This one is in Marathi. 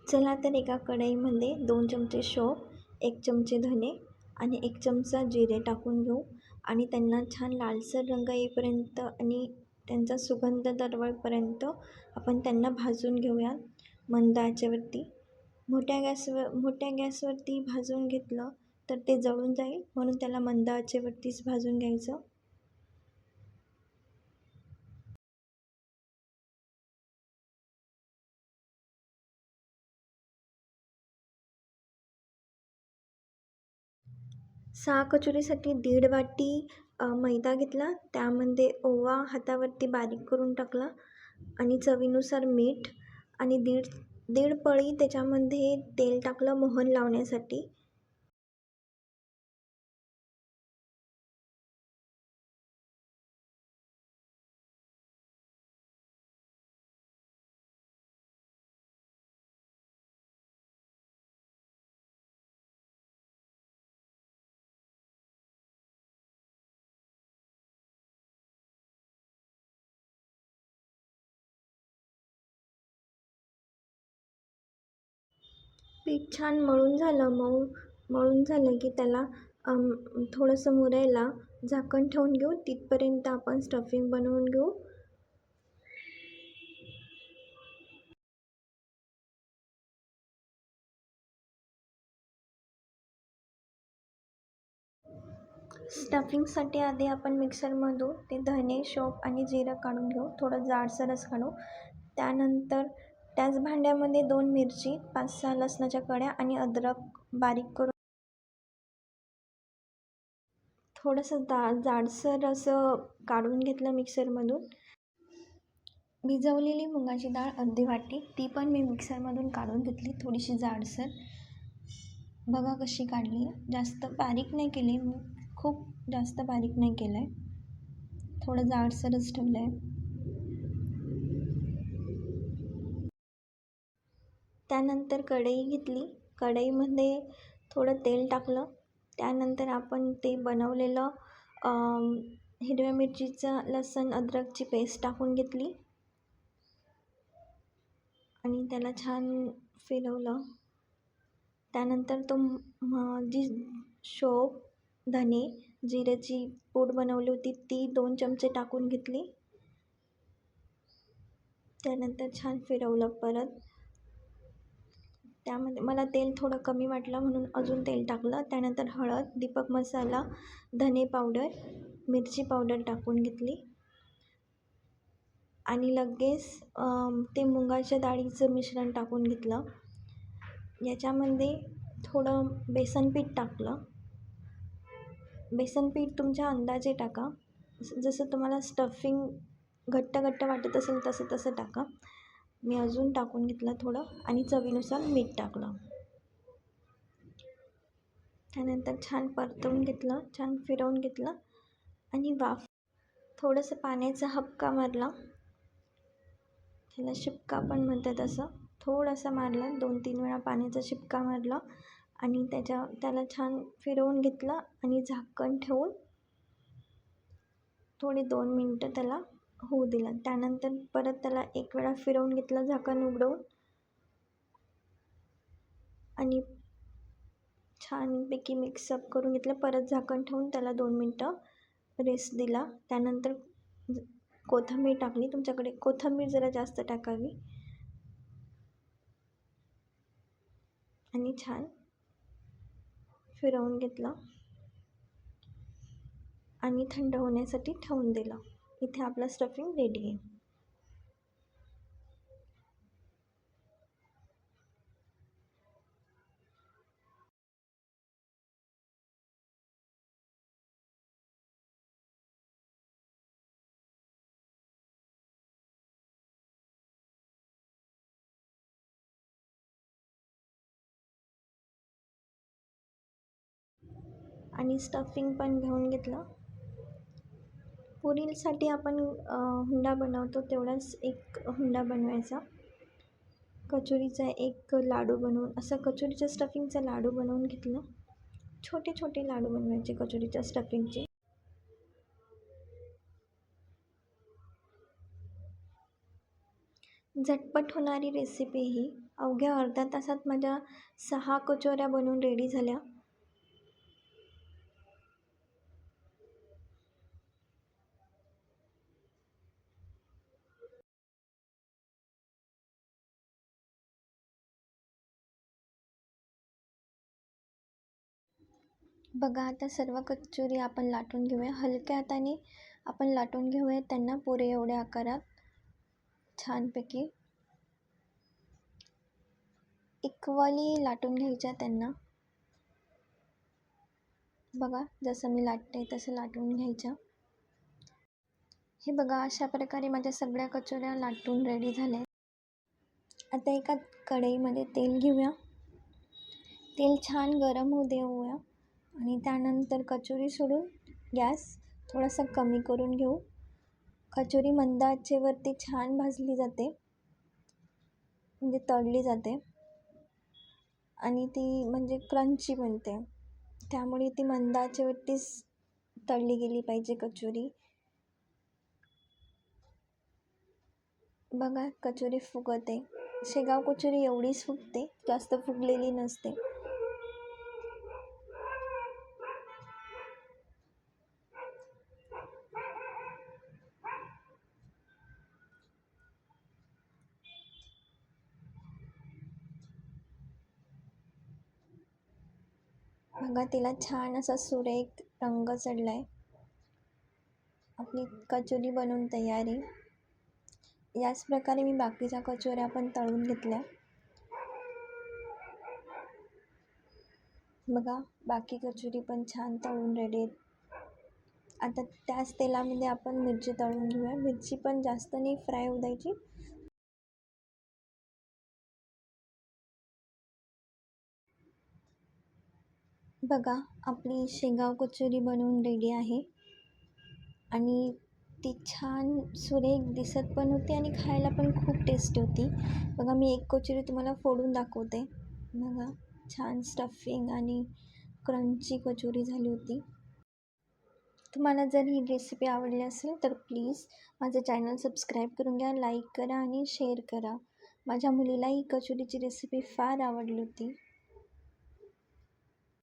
चला तर एका कढईमध्ये 2 चमचे शोप, 1 चमचे धने आणि 1 चमचा जिरे टाकून घेऊ आणि त्यांना छान लालसर रंग येईपर्यंत आणि त्यांचा सुगंध दरवळपर्यंत आपण त्यांना भाजून घेऊया मंद आचेवरती. मोठ्या गॅसवरती भाजून घेतलं तर ते जळून जाईल, म्हणून त्याला मंद आचेवरतीच भाजून घ्यायचं. सहा कचोरीसाठी 1.5 वाटी मैदा घेतला, त्यामध्ये ओवा हातावरती बारीक करून टाकला आणि चवीनुसार मीठ आणि दीड पळी त्याच्यामध्ये तेल टाकलं मोहन लावण्यासाठी. पीठ छान मळून झालं की त्याला थोडंसं मुरायला झाकण ठेवून घेऊ. तिथपर्यंत आपण स्टफिंग बनवून घेऊ. स्टफिंगसाठी आधी आपण मिक्सरमधून ते धने, शोप आणि जिरं काढून घेऊ, थोडं जाडसरच काढू. त्यानंतर त्याच भांड्यामध्ये 2 मिरची, 5-6 लसणाच्या कळ्या आणि अद्रक बारीक करून थोडंसं जाडसर असं काढून घेतलं मिक्सरमधून. भिजवलेली मुगाची डाळ अर्धी वाटी, ती पण मी मिक्सरमधून काढून घेतली, थोडीशी जाडसर. बघा कशी काढली आहे. जास्त बारीक नाही केली मी, खूप जास्त बारीक नाही केलं आहे, थोडं जाडसरच ठेवलं आहे. त्यानंतर कढई घेतली, कढईमध्ये थोडं तेल टाकलं. त्यानंतर आपण ते बनवलेलं हिरव्या मिरचीचं, लसूण अद्रकची पेस्ट टाकून घेतली आणि त्याला छान फिरवलं. त्यानंतर जी शोप, धने, जिऱ्याची पूड बनवली होती ती 2 चमचे टाकून घेतली. त्यानंतर छान फिरवलं परत. त्यामध्ये मला तेल थोडं कमी वाटलं म्हणून अजून तेल टाकलं. त्यानंतर हळद, दीपक मसाला, धने पावडर, मिरची पावडर टाकून घेतली आणि लगेच ते मुगाच्या डाळीचं मिश्रण टाकून घेतलं. याच्यामध्ये थोडं बेसन पीठ टाकलं. बेसन पीठ तुमच्या अंदाजे टाका, जसं तुम्हाला स्टफिंग घट्ट वाटत असेल तसं टाका. मी अजून टाकून घेतलं थोडं आणि चवीनुसार मीठ टाकलं. त्यानंतर छान परतवून घेतलं, छान फिरवून घेतलं आणि थोडंसं पाण्याचा हबका मारला, त्याला शिपका पण म्हणतात, असं थोडासा मारला, 2-3 वेळा पाण्याचा शिपका मारला आणि त्याला छान फिरवून घेतलं आणि झाकण ठेवून थोडे 2 मिनटं त्याला होऊ दिलं. त्यानंतर परत त्याला 1 वेळा फिरवून घेतलं झाकण उघडवून आणि छानपैकी मिक्सअप करून घेतलं. परत झाकण ठेवून त्याला 2 मिनटं रेस्ट दिला. त्यानंतर कोथिंबीर टाकली. तुमच्याकडे कोथिंबीर जरा जास्त टाकावी आणि छान फिरवून घेतलं आणि थंड होण्यासाठी ठेवून दिलं. इथे आपलं स्टफिंग रेडी आहे. आणि स्टफिंग पण घेऊन घेतलं. पुरीसाठी आपण हुंडा बनवतो तेवढाच एक हुंडा बनवायचा. कचोरीचा एक लाडू बनवून, असं कचोरीच्या स्टफिंगचा लाडू बनवून घेतलं. छोटे लाडू बनवायचे कचोरीच्या स्टफिंगचे. झटपट होणारी रेसिपी ही. अवघ्या अर्ध्या तासात माझ्या 6 कचोऱ्या बनवून रेडी झाल्या. बघा आता सर्व कचोरी आपण लाटून घेऊया. हलक्या हाताने आपण लाटून घेऊया त्यांना पुरे एवढ्या आकारात छानपैकी इक्वली लाटून घ्यायच्या त्यांना. बघा जसं मी लाटते तसं लाटून घ्यायच्या. हे बघा अशा प्रकारे माझ्या सगळ्या कचोऱ्या लाटून रेडी झाल्या. आता एका कढईमध्ये तेल घेऊया. तेल छान गरम होऊ देऊया आणि त्यानंतर कचोरी सोडून गॅस थोडासा कमी करून घेऊ. कचोरी मंद आचेवरती छान भाजली जाते, म्हणजे तळली जाते आणि ती म्हणजे क्रंची बनते. त्यामुळे ती मंद आचेवरतीच तळली गेली पाहिजे कचोरी. बघा कचोरी फुगते. शेगाव कचोरी एवढीच फुगते, जास्त फुगलेली नसते. बघा तिला छान असा सुरेख रंग चढला आहे. आपली कचोरी बनवून तयार आहे. याच प्रकारे मी बाकीच्या कचोऱ्या पण तळून घेतल्या. बघा बाकी कचोरी पण छान तळून रेडी आहेत. आता त्याच तेलामध्ये आपण मिरची तळून घेऊया. मिरची पण जास्त नाही फ्राय होऊ द्यायची. बघा आपली शेगाव कचोरी बनवून रेडी आहे आणि ती छान सुरेख दिसत पण होती आणि खायला पण खूप टेस्टी होती. बघा मी एक कचोरी तुम्हाला फोडून दाखवते. बघा छान स्टफिंग आणि क्रंची कचोरी झाली होती. तुम्हाला जर ही रेसिपी आवडली असेल तर प्लीज माझं चॅनल सबस्क्राईब करून घ्या, लाईक करा आणि शेअर करा. माझ्या मुलीला ही कचोरीची रेसिपी फार आवडली होती.